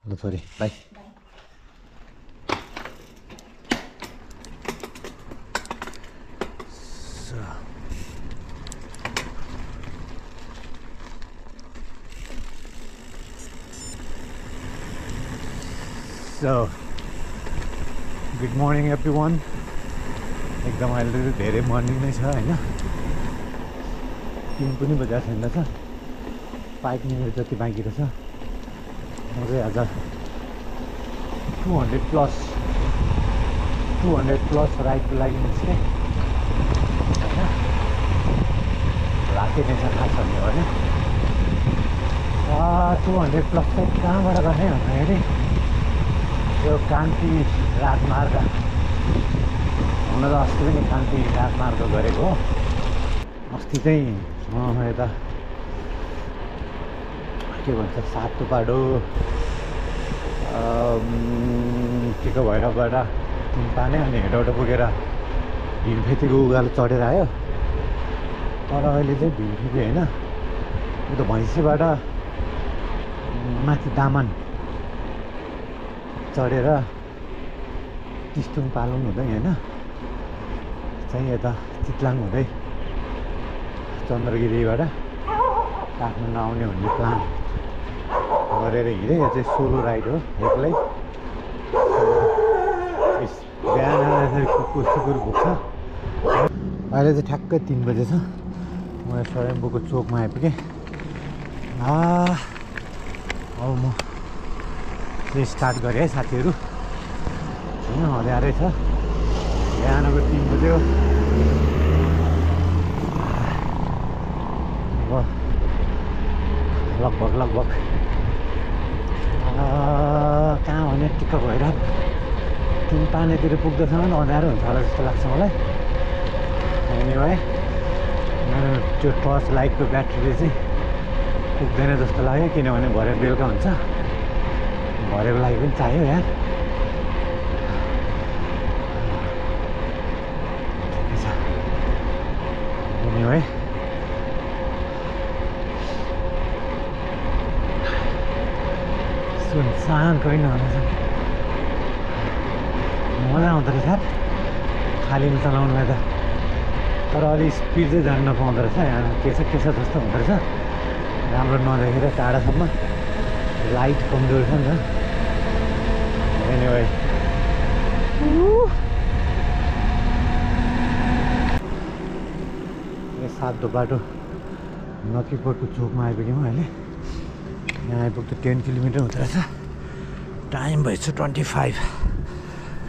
Hello, sorry. Bye. So, good morning everyone. एकदम अहिले चाहिँ धेरै मर्निङ नै छ हैन 3 पनि बजेको छैन छ 5 मिनेट जति बाँकी रहेछ म चाहिँ आज 200 प्लस राइडको लागि निस्केँ हैन राति नै छ खास भन्ने हो हैन 200 प्लस चाहिँ कहाँबाट गर्ने भन्दाखेरि यो कान्ति राजमार्ग हुन त अस्ति पनि कान्ति राजमार्ग गरेको हो अस्ति चाहिँ यता के भन्छ सातोपाडो टिको भैरवबाट तिनपाने अनि हेटौँडा पुगेर भिरफेतीको उकालो चढेर आयो तर अहिले चाहिँ भिरफेती होइन उता भैँसीबाट माथि दामन चढेर टिस्टुङ पालुङ हुँदै होइन चाहिँ यता चितलाङ हुँदै चन्द्रगिरीबाट काठमाडौँ आउने भन्ने प्लान गरेर हिँडेँ यो चाहिँ सोलो राइड हो एक्लै बिहान आउँदाखेरि कुकुर सुकुर पुग्छ अहिले चाहिँ ठ्याक्कै 3 बजे छ म स्वयम्भूको चोकमा आइपुगेँ अब म चाहिँ स्टार्ट गरेँ है साथीहरू होइन हँद्यारै छ बिहानको 3 बजे हो लगभग कहाँ भने टिक्क भएर तिनपानेतिर पुग्दासम्म अँध्यारो हुन्छ होला जस्तो लाग्छ मलाई एनिवे मेरो त्यो टर्च लाइटको ब्याट्रीले चाहिँ पुग्दैन जस्तो लाग्यो किनभने भरे बेलुका हुन्छ भरेको लागि पनि चाहियो यार ठिकै छ एनिवे सुनसान कोही नहुनेछ मजा आउँदो रहेछ यार खालीमा चलाउनुलाई त तर अलि स्पिड चाहिँ जानु नपाउँदो रहेछ यहाँ के छ जस्तो हुँदो रहेछ राम्रो नदेखेर टाढासम्म लाइट कमजोर छ नि त एनिवे यो सातो बाटो नकिकोटको चोकमा आइपुग्यौँ अहिले यहाँ आइपुग्दा 10 किलोमिटर हुँदो रहेछ टाइम भएछ 25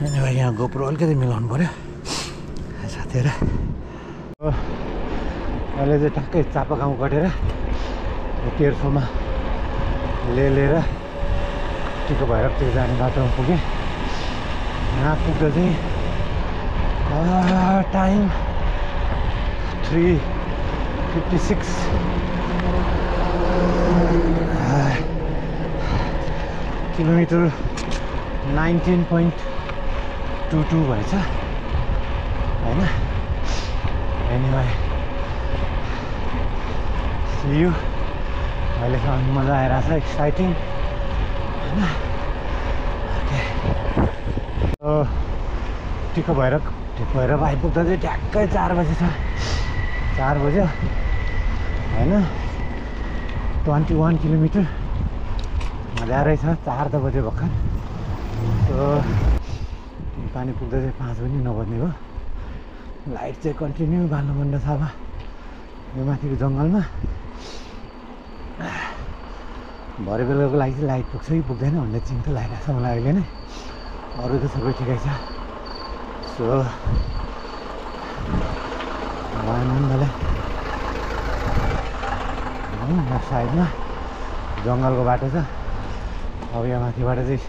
एनिवे यहाँ गोप्रो अलिकति मिलाउनु पऱ्यो साथीहरू अहिले चाहिँ ठ्याक्कै चापागाउँ कटेर तेर्सोमा लिएर टिको भैरवतिर जाने बाटोमा पुगेँ यहाँ पुग्दा चाहिँ टाइम 3:56 किलोमिटर 19.22 भएछ होइन एनिवे सी यू अहिलेसम्म मजा आइरहेछ एक्साइटिङ होइन टिको भैरव आइपुग्दा चाहिँ ठ्याक्कै 4 बजे छ 4 बज्यो होइन 21 किलोमिटर मजारै छ 4 त बज्यो भर्खर पानी पुग्दा चाहिँ 5 पनि नबज्ने हो लाइट चाहिँ कन्टिन्यू बाल्नु मन छ अब यो माथिको जङ्गलमा भरे बेलाको लागि चाहिँ लाइट पुग्छ कि पुग्दैन भन्ने चिन्ता लागिरहेको छ मलाई अहिले नै अरू त सबै ठिकै छ सो आनन्दले यहाँ साइडमा जङ्गलको बाटो छ अब यहाँ माथिबाट चाहिँ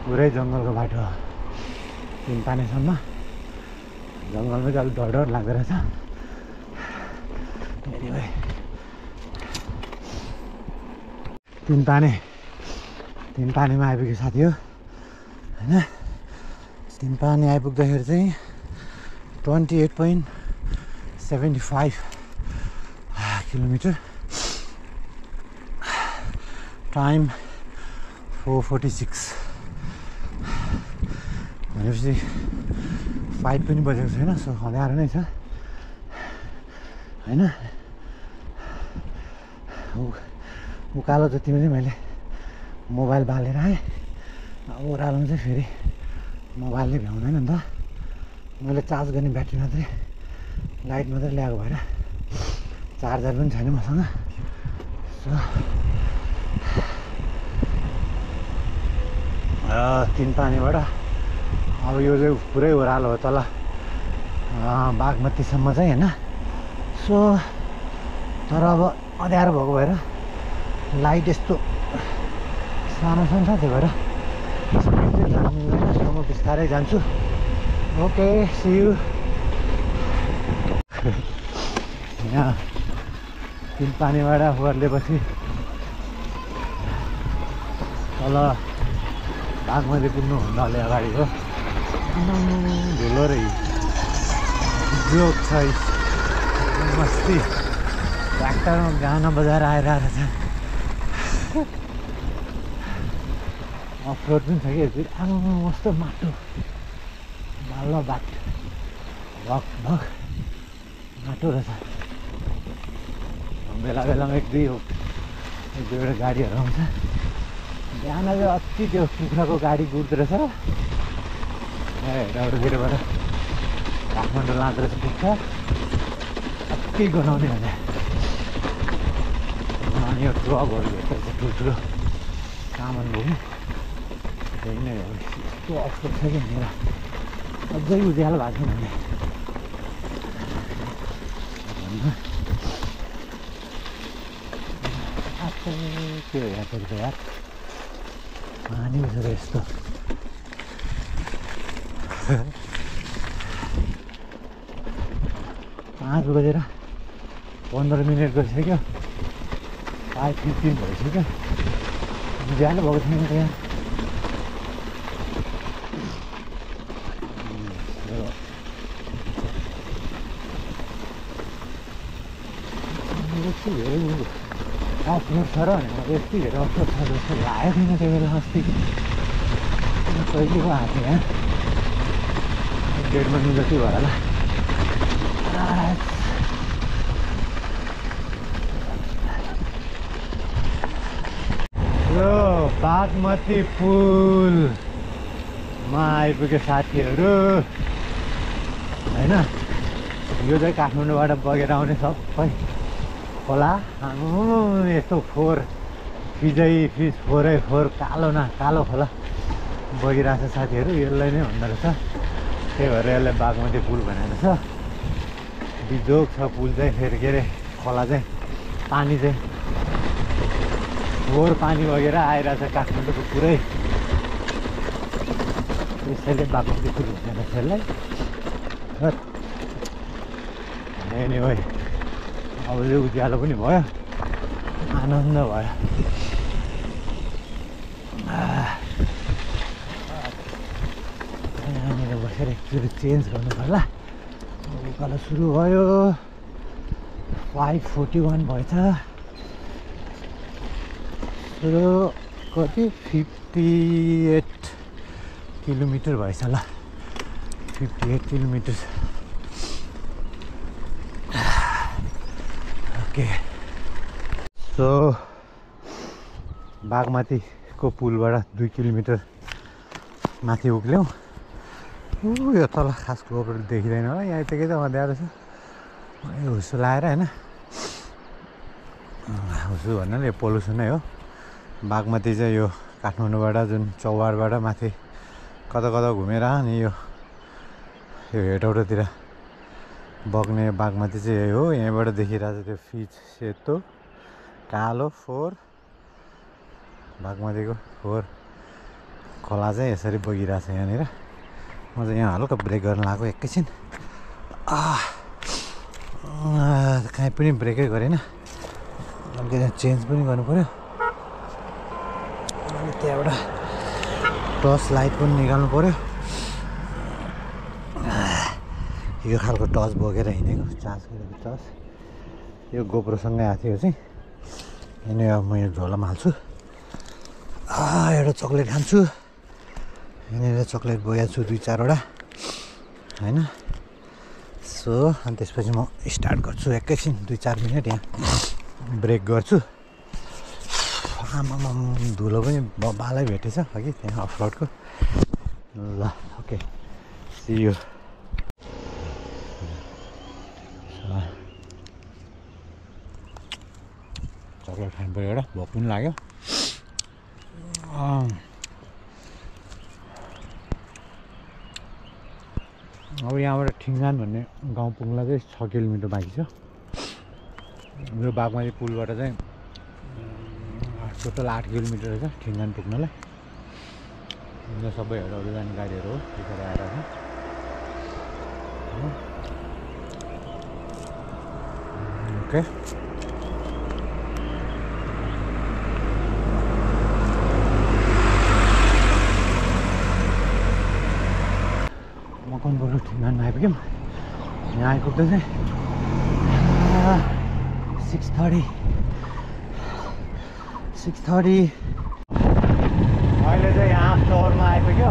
पुरै जङ्गलको बाटो हो तिनपानेसम्म जङ्गलमा चाहिँ अलिक डर लाग्दो रहेछ एनिवे तिनपानेमा आइपुग्यो साथी हो होइन तिनपाने आइपुग्दाखेरि चाहिँ 28.75 किलोमिटर टाइम 4:46 भनेपछि 5 पनि बजेको छैन। सो अँध्यारो नै छ होइन। उकालो जतिमा चाहिँ मैले मोबाइल बालेर आएँ। ओह्रालोमा चाहिँ फेरि मोबाइलले भ्याउँदैन नि त। मैले चार्ज गर्ने ब्याट्री मात्रै लाइट मात्रै ल्याएको भएर चार्जर पनि छैन मसँग। सो तिनपानीबाट अब यो चाहिँ पुरै ओह्रालो हो तल बागमतीसम्म चाहिँ होइन। सो तर अब अँध्यारो भएको भएर लाइट यस्तो सानो छ नि त, त्यही भएर स्पिड चाहिँ जानु मिल्दैन। सो म बिस्तारै जान्छु। Okay see you. यहाँ तिनपानीबाट ओर्लेपछि तल बागमती पुग्नुभन्दा अलि अगाडि हो। धुलो र जोक छ मस्ती। ट्र्याक्टरमा गाना बजाएर आइरहेको छ। अफरोड पनि छ कि फेरि आमा कस्तो माटो बाल्ल बाट भक भक माटो रहेछ। बेला बेलामा एक दुईवटा गाडीहरू आउँछ। बिहान चाहिँ अति त्यो कुखुराको गाडी गुड्दो रहेछ। एउटातिरबाट काठमाडौँ लाँदो रहेछ कुखुरा। अति गनाउने भने अनि यो ट्रकहरू भेट्दो रहेछ ठुल्ठुलो सामान बोक्ने। त्यही नै हो। यस्तो अफसोस छ कि मेरो अझै उज्यालो भएको छैन भने के हो यहाँ फेरि यार पानी रहेछ यस्तो। 5:15 गइसक्यो। 5:15 भइसक्यो। उज्यालो भएको छैन त यहाँ। अफरोड छ र यति धेरै अफरोड छ जस्तो लागेको थिएन त्यो बेला। अस्ति कहिलेको आएको यहाँ 1.5 महिना जति भयो होला। यो बागमती पुलमा आइपुग्यो साथीहरू होइन। यो चाहिँ काठमाडौँबाट बगेर आउने सबै खोला। यस्तो फोहोर फिजै फिज फोहोरै फोहोर कालो न कालो खोला बगिरहेको छ साथीहरू। यसलाई नै भन्दो रहेछ। त्यही भएर यसलाई बागमती पुल भनेको छ। बिजोग छ पुल चाहिँ फेरि के अरे खोला चाहिँ पानी चाहिँ फोहोर पानी बगेर आइरहेछ काठमाडौँको पुरै। त्यसैले बागमती पुल भनेको छ यसलाई। एनिवे अब चाहिँ उज्यालो पनि भयो। आनन्द भयो। यहाँनिर बसेर एकचोटि चेन्ज गर्नु पर्ला। उकालो सुरु भयो। 5:41 भएछ। सुरु कति 58 किलोमिटर भएछ ल। 58 किलोमिटर। ओके सो बागमतीको पुलबाट 2 किलोमिटर माथि उक्ल्यौँ। यो तल खास गोबर देखिँदैन होला। यहाँ यतिकै त अँध्यारो छ। हुसु लाएर होइन। हुसु भन्नाले यो पोल्युसनै हो। बागमती चाहिँ यो काठमाडौँबाट जुन चौबारबाट माथि कता कता घुमेर अनि यो हेटौडातिर बग्ने बागमती चाहिँ यही हो। यहीँबाट देखिरहेको छ त्यो फिज सेतो कालो फोहोर। बागमतीको फोहोर खोला चाहिँ यसरी बगिरहेछ यहाँनिर। म चाहिँ यहाँ हल्का ब्रेक गर्न लाग्यो एकैछिन। कहीँ पनि ब्रेकै गरेन। चेन्ज पनि गर्नु पऱ्यो। अनि त्यहाँबाट टर्च लाइट पनि निकाल्नु पऱ्यो। यो खालको टर्च बोकेर हिँडेको चार्ज गरेको टर्च। यो गोप्रोसँगै आएको थियो चाहिँ। अनि अब म यो झोलामा हाल्छु। एउटा चक्लेट खान्छु यहाँनिर चक्लेट बोकेको छु 2-4 वटा हैन सो अनि त्यसपछि म स्टार्ट गर्छु एकैछिन 2-4 मिनेट यहाँ ब्रेक गर्छु आमामा धुलो पनि बालै भेटेछ अघि त्यहाँ अफरोडको ल ओके सी यू चक्लेट खानु पऱ्यो एउटा भोक पनि लाग्यो अब यहाँबाट ठिङ्गान भन्ने गाउँ पुग्नलाई चाहिँ 6 किलोमिटर बाँकी छ यो बागमती पुलबाट चाहिँ टोटल 8 किलोमिटर रहेछ ठिङ्गान पुग्नलाई यो सबै अरू जाने गाडीहरू हो त्यसरी आएर ओके मकनबाट ठिङ्गानमा आइपुग्यौँ यहाँ आइपुग्दा चाहिँ 6:30 अहिले चाहिँ आँप चौरमा आइपुग्यो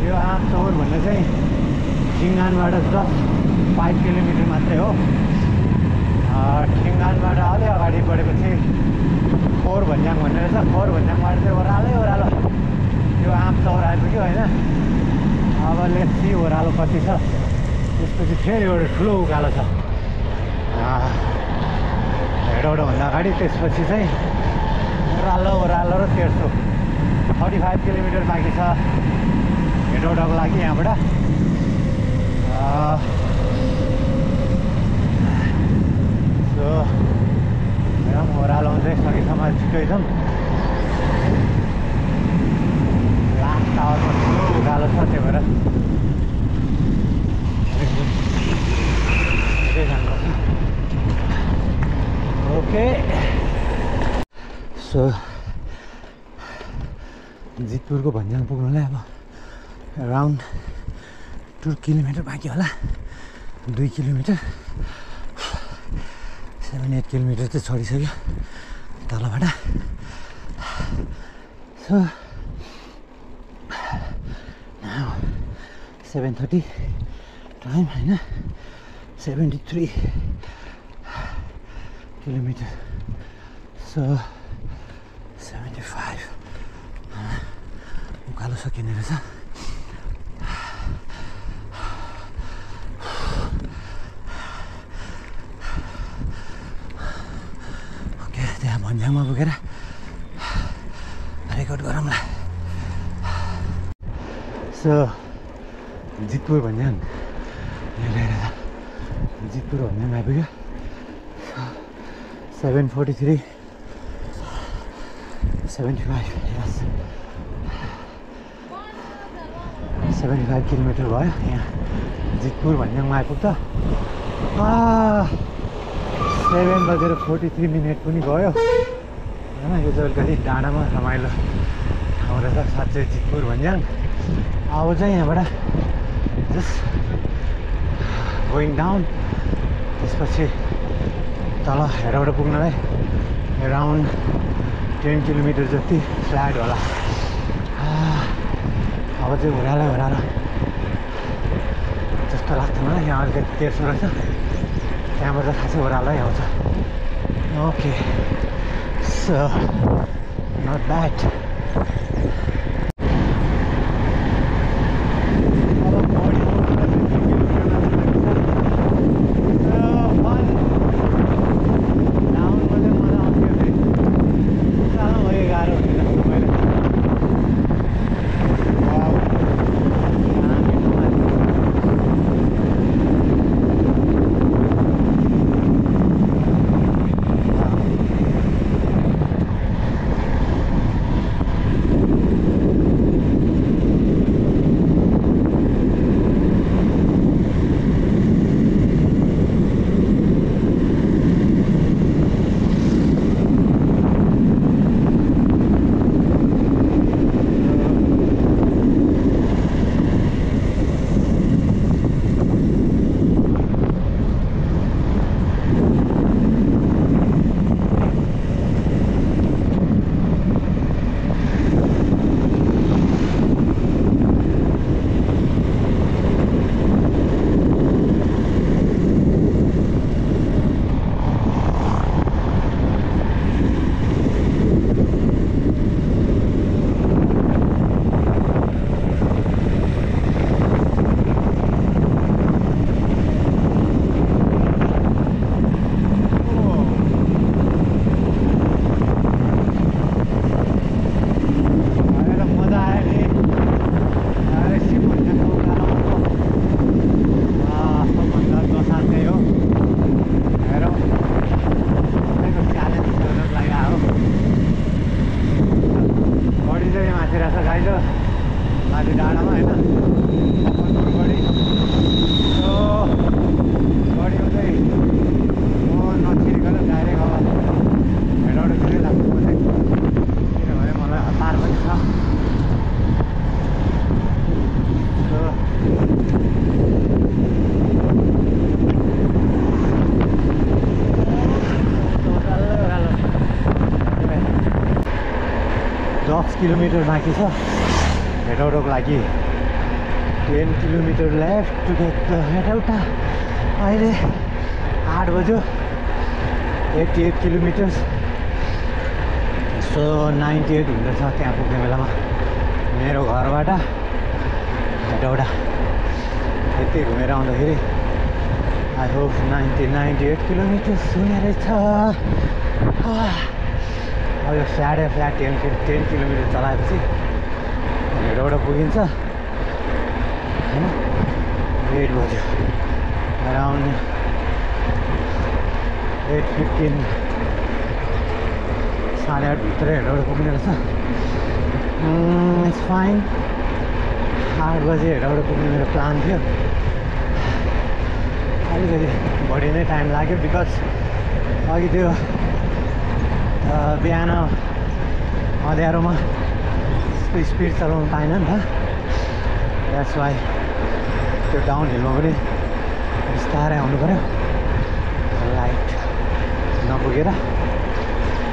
यो आँप चौर भन्ने चाहिँ ठिङ्गानबाट जस्ट 5 किलोमिटर मात्रै हो ठिङ्गानबाट अलि अगाडि बढेपछि खोर भन्ज्याङ भन्ने रहेछ खोर भन्ज्याङबाट चाहिँ ओह्रालो यो आँप चौर आइपुग्यो होइन अब लेप्सी ओह्रालो कति छ त्यसपछि फेरि एउटा ठुलो उकालो छ हेडौँडोभन्दा अगाडि त्यसपछि चाहिँ ओह्रालो र तेर्सो 35 किलोमिटर बाँकी छ हेडौँडाको लागि यहाँबाट सो ओह्रालो चाहिँ सकेसम्म छिटै छौँ लास्ट टावरमा ठुलो उकालो छ त्यही भएर जानुपर्छ ओके सो जितपुरको भन्ज्याङ पुग्नुलाई अब अराउन्ड 2 किलोमिटर बाँकी होला 2 किलोमिटर 7-8 किलोमिटर चाहिँ चढिसक्यो तलबाट सो 7:30 टाइम होइन 73 किलोमिटर सो 75 उकालो सकिने रहेछ ओके त्यहाँ भन्ज्याङमा पुगेर रेकर्ड गरौँला सो जितपुर भन्ज्याङ यहाँ ल्याएर जितपुर भन्ज्याङ आइपुग्यो 7:43 75 yes 75 किलोमिटर भयो यहाँ जितपुर भन्ज्याङमा आइपुग्दा 7:43 पनि गयो होइन यो चाहिँ अलिकति डाँडामा रमाइलो ठाउँ रहेछ साँच्चै जितपुर भन्ज्याङ अब चाहिँ यहाँबाट जस्ट गोइङ डाउन त्यसपछि तल हेडबाट पुग्नलाई अराउन्ड 10 किलोमिटर जति फ्ल्याट होला अब चाहिँ ओह्रालो जस्तो लाग्छ मलाई यहाँ अलिकति तेर्सो रहेछ त्यहाँबाट खासै ओह्रालै आउँछ ओके सो नट ब्याड रमाइलो माथि डाँडामा होइन गढी गढी हुँदै म नछिरिकन डाइरेक्ट अब हेटौडातिरै लाग्छु म चाहिँ किनभने मलाई हतार पनि छ किलोमिटर बाँकी छ हेटौडाको लागि 10 kilometre left to get the Hetauda अहिले 8 बज्यो 88 किलोमिटर सो 98 हुँदैछ त्यहाँ पुग्ने बेलामा मेरो घरबाट हेटौडा यति घुमेर आउँदाखेरि आई होप 98 किलोमिटर्स हुने रहेछ अब यो फ्ल्याट 10 किलोमिटर चलाएपछि हेटौडा पुगिन्छ होइन 8 बज्यो अराउन्ड 8:15 8:30 भित्र हेटौडा पुग्ने रहेछ इट्स फाइन 8 बजे हेटौडा पुग्ने मेरो प्लान थियो अलिकति बढी नै टाइम लाग्यो बिकज अघि त्यो बिहान अँध्यारोमा स्पिड चलाउनु पाएन नि त द्याट्स वाइ त्यो डाउन हिलमा पनि बिस्तारै आउनु पऱ्यो लाइट नपुगेर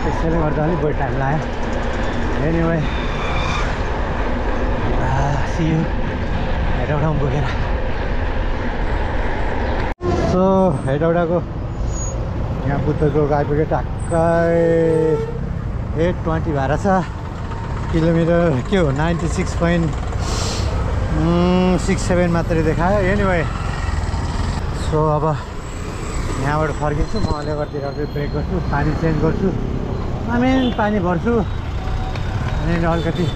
त्यसैले गर्दा अलिक बढी टाइम लाग्यो एनिवे सी यू हेटौडामा पुगेर सो हेटौडाको यहाँ बुद्ध चोक आइपुग्यो टक्कै 8:20 भएर छ किलोमिटर के हो 96.67 मात्रै देखायो एनिवे सो अब यहाँबाट फर्किन्छु म अलिकतिर ब्रेक गर्छु पानी चेन्ज गर्छु पानी भर्छु अनि अलिकति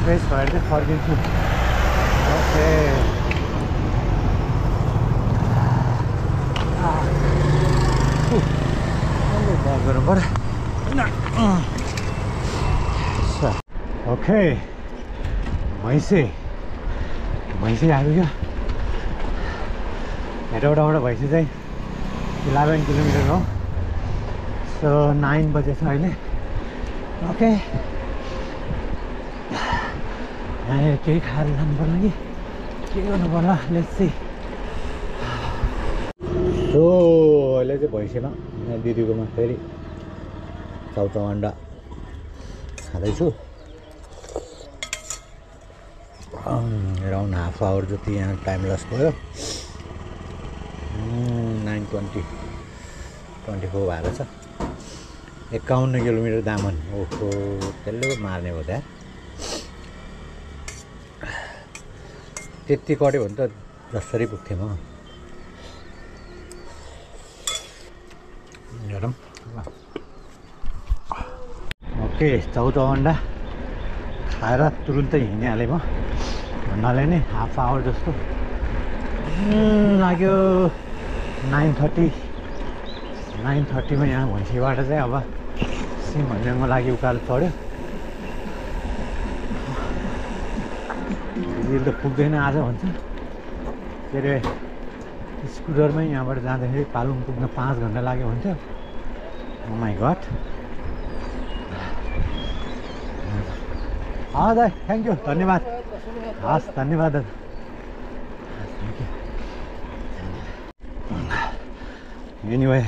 फ्रेस भएर चाहिँ फर्किन्छु ओके गर्नु पर्यो ओके भैँसी आइपुग्यो हेटौडाबाट भैँसी चाहिँ 11 किलोमिटर हो सो 9 बजे छ अहिले ओके यहाँनिर केही खाएर जानु पर्ला कि के गर्नु पर्ला लेट्स सी सो अहिले चाहिँ भैँसीमा यहाँ दिदीकोमा फेरि चाउचाउ अन्डा खाँदैछु अराउन्ड हाफ आवर जति यहाँ टाइम लस भयो 9:24 भएर छ 51 किलोमिटर दामन ओहो त्यसले मार्ने हो त्यहाँ त्यति कट्यो भने त जसरी पुग्थेँ म हेरौँ ओके चाउचाउ अन्डा खाएर तुरुन्तै हिँडिहालेँ म भन्नाले नै हाफ आवर जस्तो लाग्यो 9:30 मा यहाँ भैँसीबाट चाहिँ अब सिमहन्ज्याङको लागि उकालो चढ्यो दिदी त पुग्दैन आज भन्छ के अरे स्कुटरमै यहाँबाट जाँदाखेरि पालुङ पुग्न 5 घन्टा लाग्यो हुन्थ्यो ओ माई गड दाइ थ्याङ्क यू धन्यवाद हस् धन्यवाद दादा एनिवे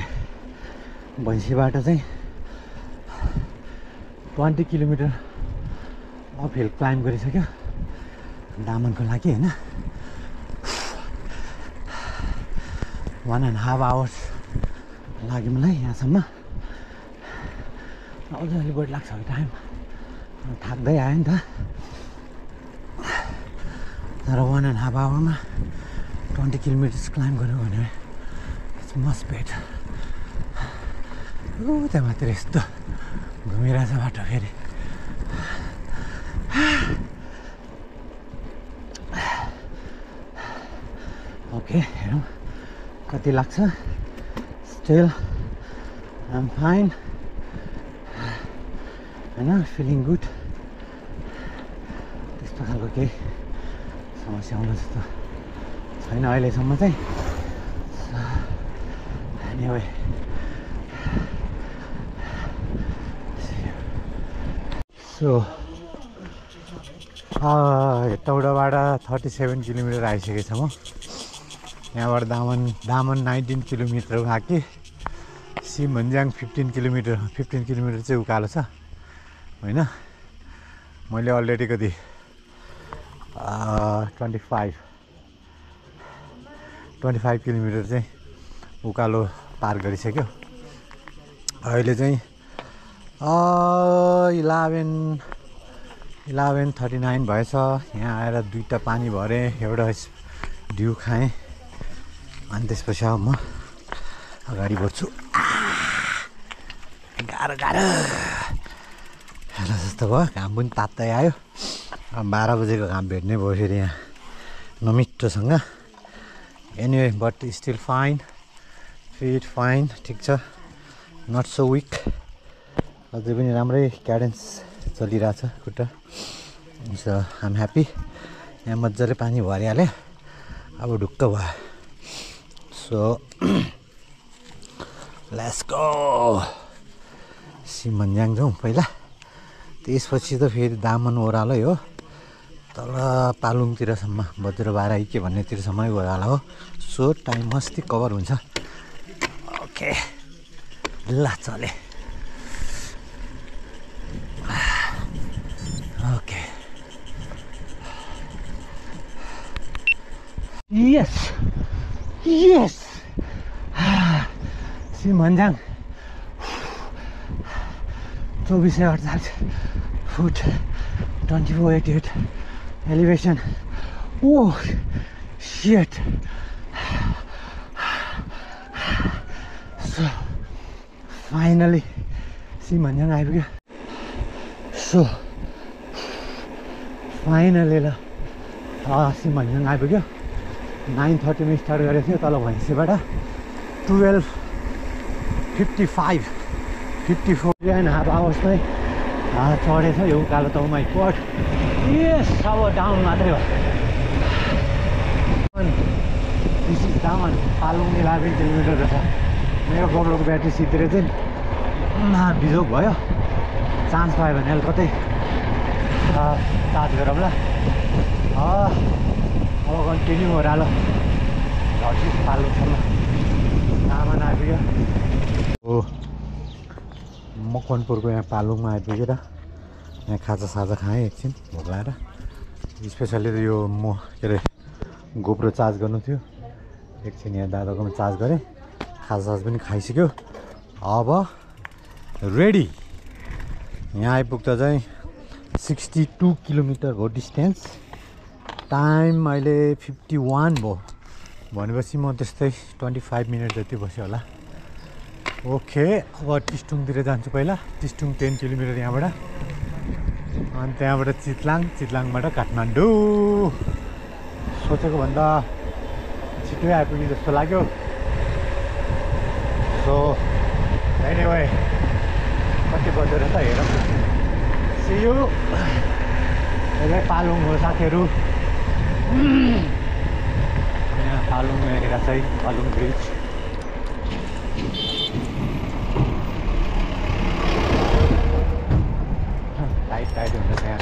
भैँसीबाट चाहिँ 20 किलोमिटर अप हिल क्लाइम्ब गरिसक्यो दामनको लागि होइन 1.5 आवर्स लाग्यो मलाई यहाँसम्म अझ अलिक बढी लाग्छ होला टाइम थाक्दै आयो नि त तर 1.5 आवरमा 20 किलोमिटर्स क्लाइम्ब गर्नु भने इट्स मस्ट बेटर त्यहाँ मात्र यस्तो घुमिरहेछ बाटो फेरि ओके हेरौँ कति लाग्छ स्टिल आइ एम फाइन होइन फिलिङ गुड त्यस्तो खालको केही समस्या आउन जस्तो छैन अहिलेसम्म चाहिँ anyway so हेटौडाबाट 37 किलोमिटर आइसकेको छ म यहाँबाट दामन 19 किलोमिटर बाँकी सिमन्ज्याङ 15 किलोमिटर चाहिँ उकालो छ होइन मैले अलरेडी कति 25 किलोमिटर चाहिँ उकालो पार गरिसक्यो अहिले चाहिँ 11:39 भएछ यहाँ आएर दुईटा पानी भरे एउटा ड्यु खाएँ अनि त्यसपछि अब म अगाडि बढ्छु गाह्रो हेर जस्तो भयो घाम पनि तात्तै आयो अब 12 बजेको घाम भेट्ने भयो फेरि यहाँ नमिठोसँग anyway but still fine fit fine ठिक छ नट सो विक अझै पनि राम्रै क्याडेन्स चलिरहेछ खुट्टा सो आइ एम ह्याप्पी यहाँ मजाले पानी भरिहाल्यो अब ढुक्क भयो सो लेट्स गो सिमन्ज्याङ जाउँ पहिला त्यसपछि त फेरि दामन ओह्रालै हो तल पालुङतिरसम्म बज्रबाराई के भन्नेतिरसम्मै ओह्रालो हो सो टाइम मस्ती कभर हुन्छ ओके ल चले ओके यस सिमन्ज्याङ 2448 foot 2488 elevation. Oh shit. So finally सिमन्ज्याङ आइपुग्यो सो फाइनली ल सिमन्ज्याङ आइपुग्यो 9:30 मा स्टार्ट गरेको थियो तल भैँसीबाट 12:55 एन्ड हाफ आवर्समै चढेछ यो उकालो त माइ गॉड यस अब डाउन मात्रै हो this is down Palung 11 kilometre रहेछ मेरो गोब्रोको ब्याट्री सिद्धेर चाहिँ बिजोग भयो चान्स पायो भने अहिले कतै चार्ज गरौँ ल अब कन्टिन्यू ओह्रालो घरसित पालुङसम्म दामन आइपुग्यो हो मकवानपुरको यहाँ पालुङमा आइपुगेर यहाँ खाजा खाएँ एकछिन भोक लागेर स्पेसली यो म के अरे गोप्रो चार्ज गर्नु थियो एकछिन यहाँ दादाकोमा चार्ज गरेँ खाजा पनि खाइसक्यो अब रेडी यहाँ आइपुग्दा चाहिँ 62 किलोमिटर हो डिस्टेन्स टाइम अहिले 51 भयो भनेपछि म त्यस्तै 25 मिनट जति बस्यो होला ओके अब टिस्टुङतिर जान्छु पहिला टिस्टुङ 10 किलोमिटर यहाँबाट अनि त्यहाँबाट चितलाङबाट काठमाडौँ सोचेको भन्दा छिटै आइपुग्यो जस्तो लाग्यो सो एनिवे कति बज्यो रहेछ हेरौँ सी यू अहिले पालुङ हो साथीहरू यहाँ पालुङ हेरेर चाहिँ पालुङ ब्रिज टाइट हुन्छ यहाँ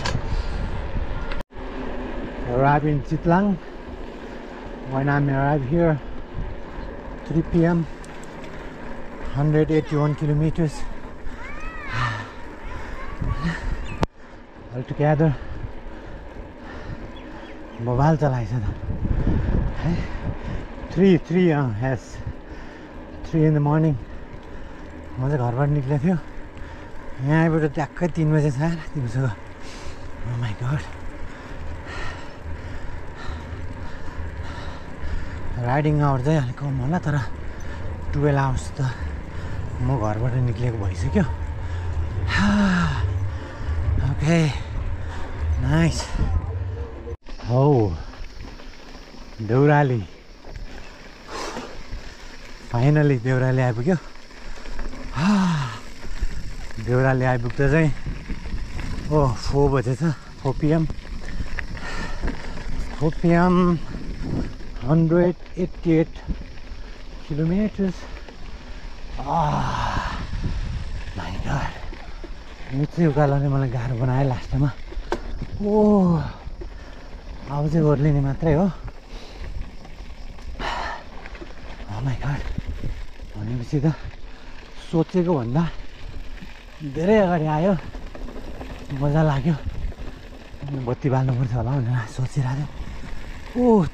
arrive in Chitlang when I arrive here 3 p.m. 181 kilometers altogether mobile चलाएछ त है 3 has 3 in the morning म चाहिँ घरबाट निक्लेको थियो यहाँ आइबाट ट्याक्कै 3 बजे छ तिमीसँग oh my god riding hour चाहिँ अलिक कम होला तर 12 आवर्स त म घरबाट निक्लेको भइसक्यो ओके नाइस हो देउराली फाइनली देउराली आइपुग्यो देउराली आइपुग्दा चाहिँ 4 बजेछ 4 PM 4 p.m. 188 kilometers. My God. यो चाहिँ उकालोले मलाई गाह्रो बनायो लास्टमा. अब चाहिँ ओर्लिने मात्रै हो. Oh my God. भनेपछि त सोचेको भन्दा धेरै अगाडि आयो. मजा लाग्यो. बत्ती बाल्नुपर्छ होला भनेर सोचिरहेको थियो.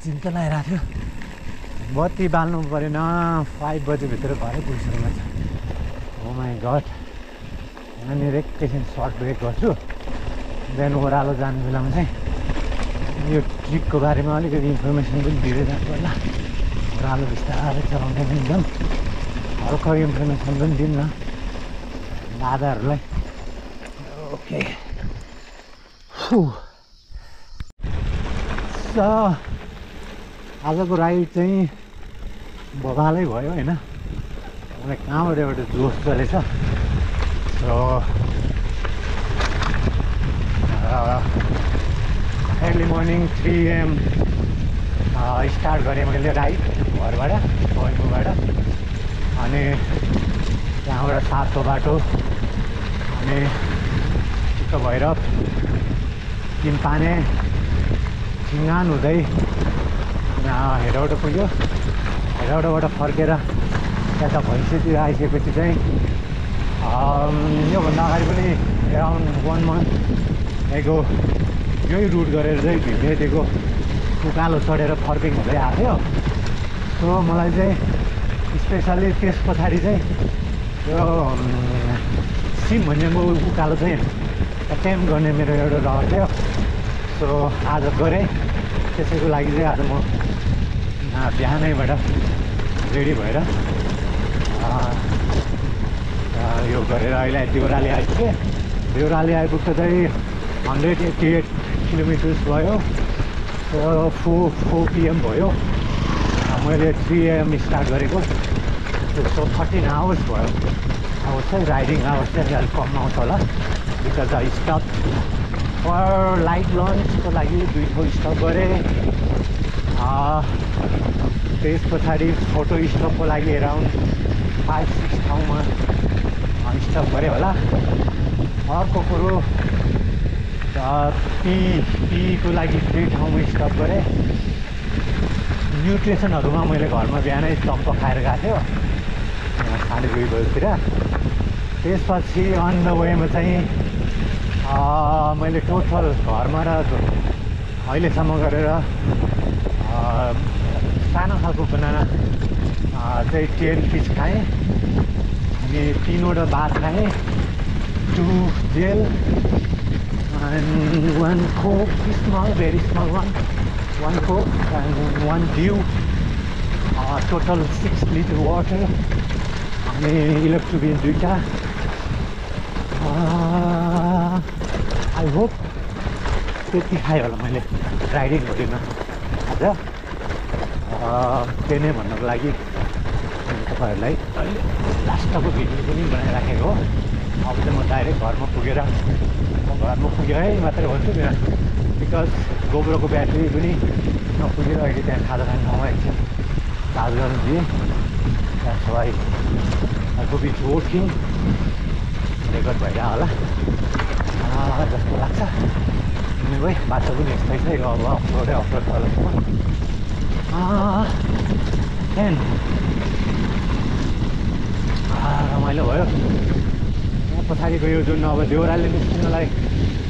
चिन्ता लागिरहेको थियो. बत्ती बाल्नु परेन. 5 बजेभित्र घरै पुगिसकेको छ. Oh my God. यहाँनिर एकैछिन सर्ट ब्रेक गर्छु. देन ओह्रालो जाने बेलामा चाहिँ यो ट्रिपको बारेमा अलिकति इन्फर्मेसन पनि दिँदै जानु पर्ला. ओह्रालो बिस्तारै चलाउँदैन एकदम हल्का इन्फर्मेसन पनि दिउँ न दादाहरूलाई. ओके. आजको राइड चाहिँ बबालै भयो होइन. मलाई कहाँबाट एउटा जोस चलेछ. अर्ली मर्निङ 3 AM स्टार्ट गरेँ मैले राइड घरबाट गएकोबाट. अनि त्यहाँबाट सातो बाटो अनि चित्त भएर तिनपाने सिङ्गान हुँदै हेरौँडा पुग्यो. हेरौँडाबाट फर्केर त्यता भैँसीतिर आइसकेपछि चाहिँ योभन्दा अगाडि पनि एराउन्ड 1 month एगो यही रुट गरेर चाहिँ भिडिएको उकालो चढेर फर्किङ हुँदै आएको थियो. सो मलाई चाहिँ स्पेसल्ली त्यस पछाडि चाहिँ यो सिम भन्नेको उकालो चाहिँ एटेम्प गर्ने मेरो एउटा रहर थियो. सो आज गरेँ. त्यसैको लागि चाहिँ आज म बिहानैबाट रेडी भएर यो गरेर अहिले देउराली आइपुगेँ. देउराली आइपुग्दा चाहिँ 188 किलोमिटर्स भयो. 4 PM भयो. मैले 3 AM स्टार्ट गरेको. सो 13 hours भयो. अब चाहिँ राइडिङ आवर्स चाहिँ अलिक कम आउँछ होला. Because I stop for light लन्चको लागि 2 ठाउँ स्टप गरेँ. त्यस पछाडि फोटो स्टपको लागि एराउन्ड 5-6 ठाउँमा स्टप गरेँ होला. अर्को कुरो पीको लागि 3 ठाउँमा स्टप गरेँ. न्युट्रिसनहरूमा मैले घरमा बिहानै चम्प खाएर गएको थियो 2:30 बजीतिर. त्यसपछि अन द वेमा चाहिँ मैले टोटल घरमा र अहिलेसम्म गरेर सानो खालको बनाना चाहिँ 10 पिस खाएँ. अनि 3वटा भात खाएँ. 2 jail and 1 coke, small, very small one. 1 coke and 1 dew. Total 6 liter water. अनि इलेक्ट्रोबिन 2टा. आई होप त्यति खाएँ होला मैले राइडिङ गरिन आज. त्यही नै भन्नको लागि तपाईँहरूलाई अहिले लास्टको भिडियो पनि बनाइराखेको हो. अब चाहिँ म डाइरेक्ट घरमा पुगेँ है मात्रै भन्छु नि. बिकज गोब्रोको ब्याट्री पनि नपुगेर अहिले त्यहाँ खाजा खाने ठाउँमा एकछिन चार्ज गर्नु दिएँ. That's why I will be working. Record भइरहेको होला जस्तो लाग्छ. अनि भाइ बाटो पनि यस्तै छ. यो अब अफरोडै अफरोड होला. रमाइलो भयो. यहाँ पछाडिको यो जुन अब देउराली निस्किनलाई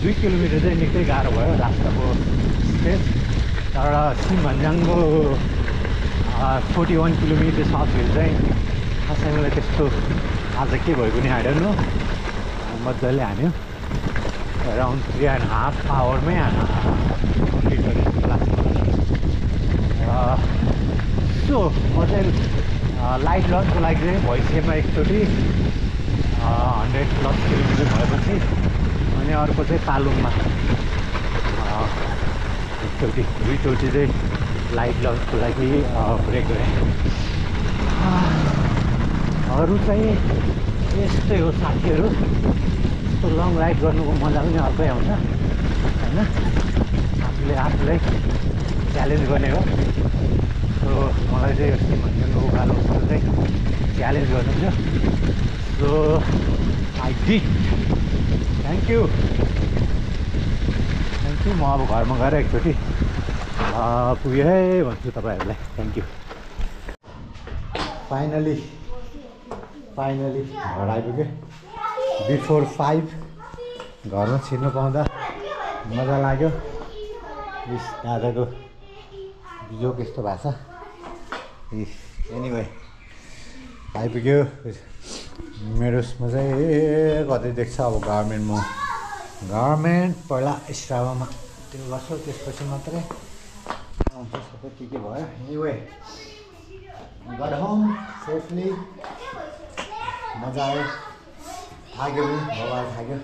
2 किलोमिटर चाहिँ निकै गाह्रो भयो रास्ताको स्पेस. तर सिमभन्ज्याङको 41 किलोमिटर साउथ हिल चाहिँ खासै मलाई त्यस्तो आज के भयो कुनै आइडन हो. मजाले हान्यो. अराउन्ड 3.5 आवरमै कम्प्लिट गरेँ जस्तो लाग्छ. सो म चाहिँ लाइट लन्चको लागि चाहिँ भैँसीमा एकचोटि 100+ किलोमिटर भएपछि अनि अर्को चाहिँ तालुङमा एकचोटि 2चोटि चाहिँ लाइट लन्चको लागि ब्रेक गरेँ. अरू चाहिँ यस्तै हो साथीहरू. यस्तो लङ राइड गर्नुको मजा पनि अर्कै आउँछ होइन. आफूले च्यालेन्ज गर्ने हो। सो मलाई चाहिँ यस्तो भन्नु उकालो चाहिँ च्यालेन्ज गर्नु थियो। So I did. Thank you. म अब घरमा गएर एकचोटि पुगेँ है भन्छु तपाईँहरूलाई। Thank you. फाइनली घर आइपुग्यो। बिफोर 5 घरमा छिर्नु पाउँदा मजा लाग्यो। दादाको बिजोग यस्तो भएको छ। एनिवे आइपुग्यो। मेरो उसमा चाहिँ कतै देख्छ अब गार्मेन्टमा। गार्मेन्ट पहिला स्ट्राभामा त्यो गर्छु, त्यसपछि मात्रै सबै के भयो। Anyway got home safely. मजा आयो। थाक्यो पनि भगवान् थाक्यो।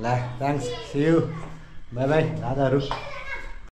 ल thanks. See you. Bye bye दादाहरू।